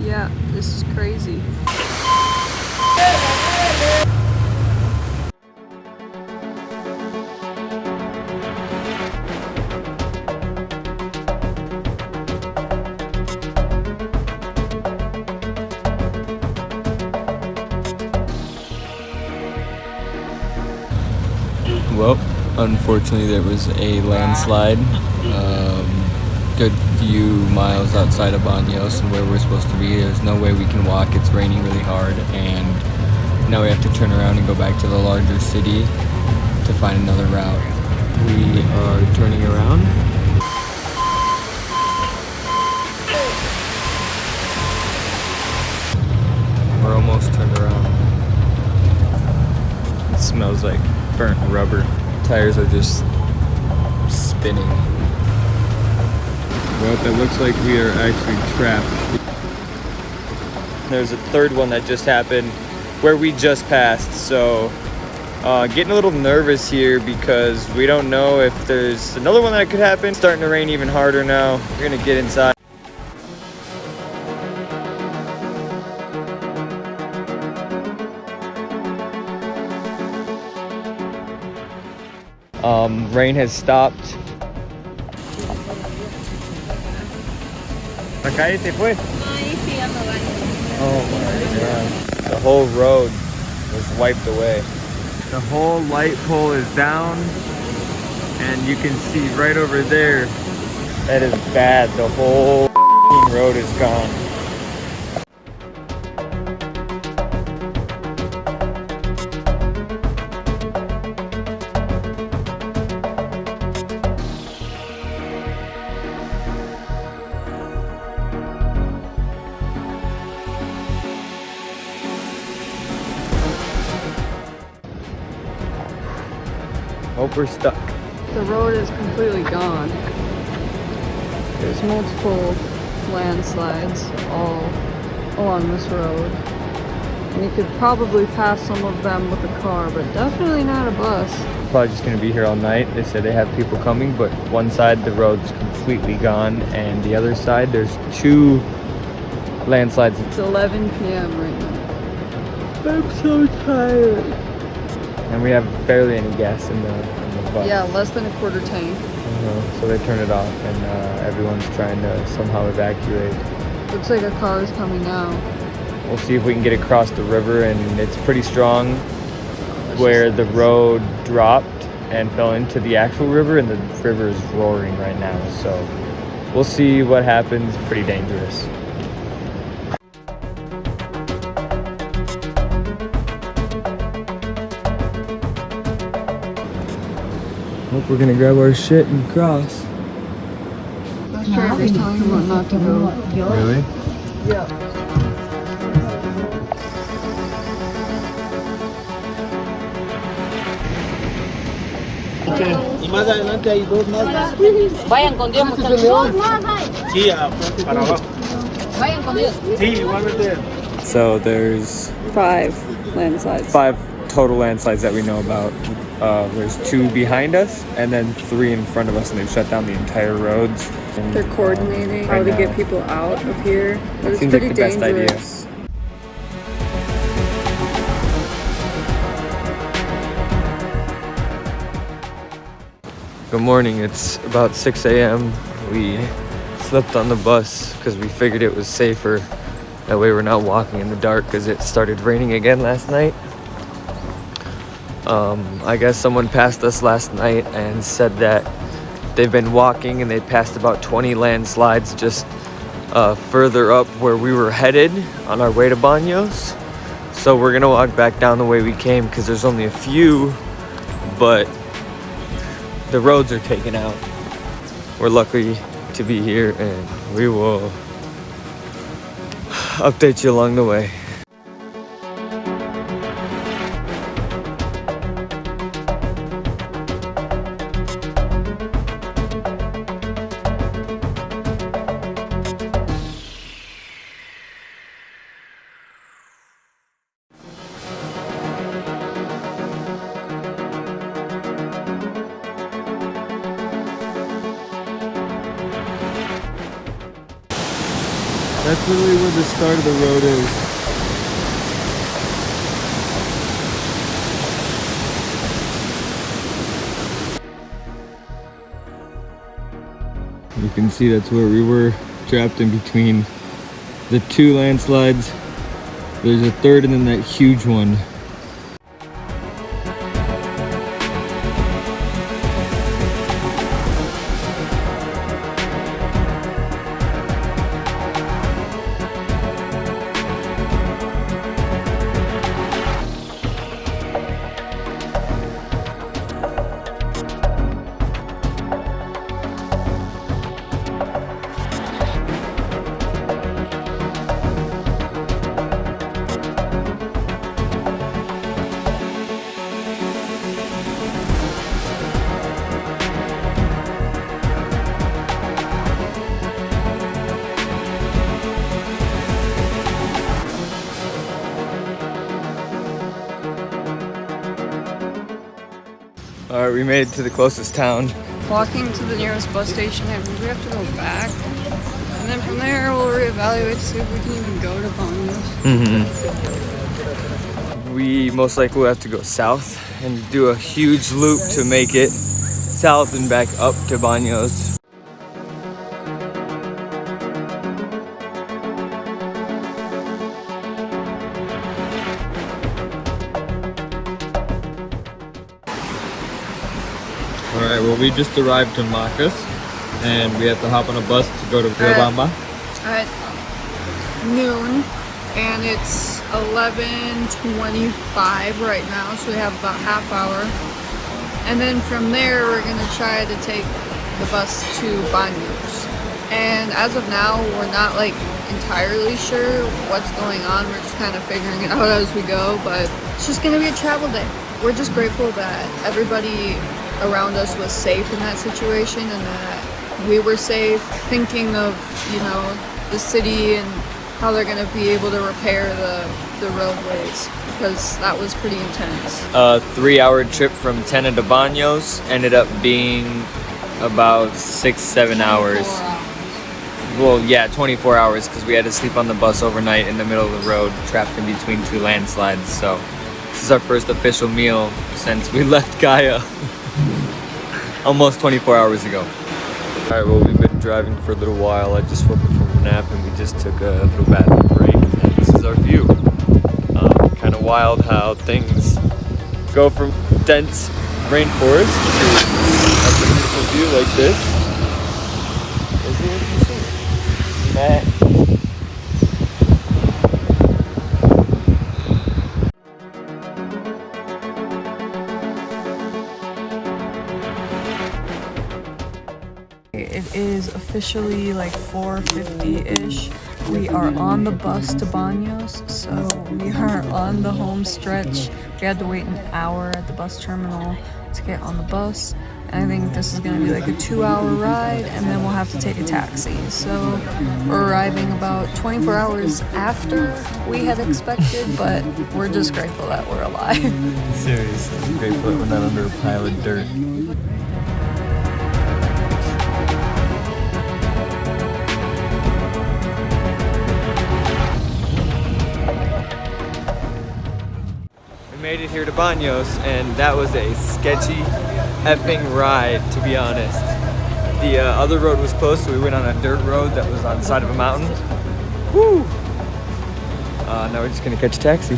Yeah, this is crazy. Well, unfortunately there was a landslide good few miles outside of Baños and where we're supposed to be. There's no way we can walk. It's raining really hard, and now we have to turn around and go back to the larger city to find another route. We are turning around. We're almost turned around. It smells like burnt rubber. Tires are just spinning. Well, it looks like we are actually trapped. There's a third one that just happened where we just passed, so getting a little nervous here because we don't know if there's another one that could happen. It's starting to rain even harder now. We're gonna get inside. Rain has stopped. Oh my god. The whole road was wiped away. The whole light pole is down, and you can see right over there. That is bad. The whole road is gone. Hope we're stuck. The road is completely gone. There's multiple landslides all along this road. And you could probably pass some of them with a car, but definitely not a bus. Probably just gonna be here all night. They said they have people coming, but one side the road's completely gone, and the other side there's 2 landslides. It's 11 p.m. right now. I'm so tired. And we have barely any gas in the bus. Yeah, less than a quarter tank. So they turn it off, and everyone's trying to somehow evacuate. Looks like a car is coming now. We'll see if we can get across the river, and it's pretty strong where the road dropped and fell into the actual river, and the river is roaring right now. So we'll see what happens. Pretty dangerous. Hope we're gonna grab our shit and cross. Bus driver's telling them not to go. Really? Yeah. Y más adelante hay 2 más. Vayan con Dios, muchachos. Sí, para abajo. Vayan con Dios. Sí, igualmente. So there's 5 landslides. 5 total landslides that we know about. There's 2 behind us and then 3 in front of us, and they've shut down the entire roads. And, They're coordinating how to get people out of here, but it's seems pretty like the best idea. dangerous. Good morning. It's about 6 a.m. We slept on the bus because we figured it was safer. That way we're not walking in the dark because it started raining again last night. I guess someone passed us last night and said that they've been walking and they passed about 20 landslides just further up where we were headed on our way to Baños. So we're gonna walk back down the way we came because there's only a few, but the roads are taken out. We're lucky to be here, and we will update you along the way. That's literally where the start of the road is. You can see that's where we were, trapped in between the two landslides. There's a third and then that huge one. Alright, we made it to the closest town. Walking to the nearest bus station, and we have to go back. And then from there, we'll reevaluate to see if we can even go to Baños. We most likely will have to go south and do a huge loop to make it south and back up to Baños. Alright, well we just arrived to Macas and we have to hop on a bus to go to Riobamba. At noon, and it's 11:25 right now, so we have about half hour. And then from there, we're gonna try to take the bus to Baños. And as of now, we're not like entirely sure what's going on. We're just kind of figuring it out as we go, but it's just gonna be a travel day. We're just grateful that everybody around us was safe in that situation and that we were safe, thinking of, you know, the city and how they're going to be able to repair the roadways, because that was pretty intense. A 3-hour trip from Tena to Baños ended up being about 6-7 hours. Well, yeah, 24 hours, because we had to sleep on the bus overnight in the middle of the road, trapped in between two landslides. So this is our first official meal since we left Gaia almost 24 hours ago. Alright, well, we've been driving for a little while. I just woke up from a nap and we just took a little bathroom break. And this is our view. Kind of wild how things go from dense rainforest to a beautiful view like this. It is officially like 4:50-ish. We are on the bus to Baños, so we are on the home stretch. We had to wait an hour at the bus terminal to get on the bus. And I think this is gonna be like a 2-hour ride, and then we'll have to take a taxi. So we're arriving about 24 hours after we had expected, but we're just grateful that we're alive. Seriously, I'm grateful that we're not under a pile of dirt. Made it here to Baños, and that was a sketchy effing ride, to be honest. The other road was closed, so we went on a dirt road that was on the side of a mountain. Woo! Now we're just gonna catch a taxi.